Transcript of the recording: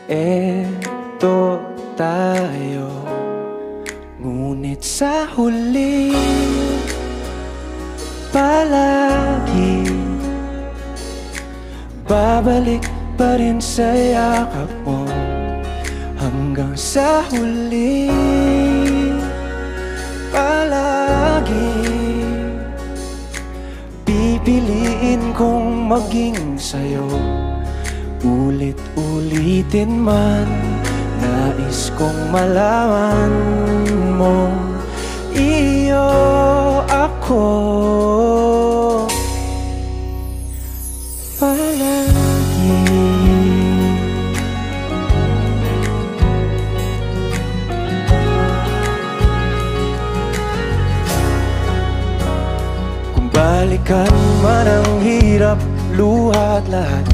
Eto tayo, ngunit sa huli palagi babalik pa rin sa yakap mo. Hanggang sa huli palagi pipiliin kong maging sa'yo. Ulit-ulitin man, nais kong malaman mo, iyo ako palagi. Kung balikan man ang hirap, luha at lahat,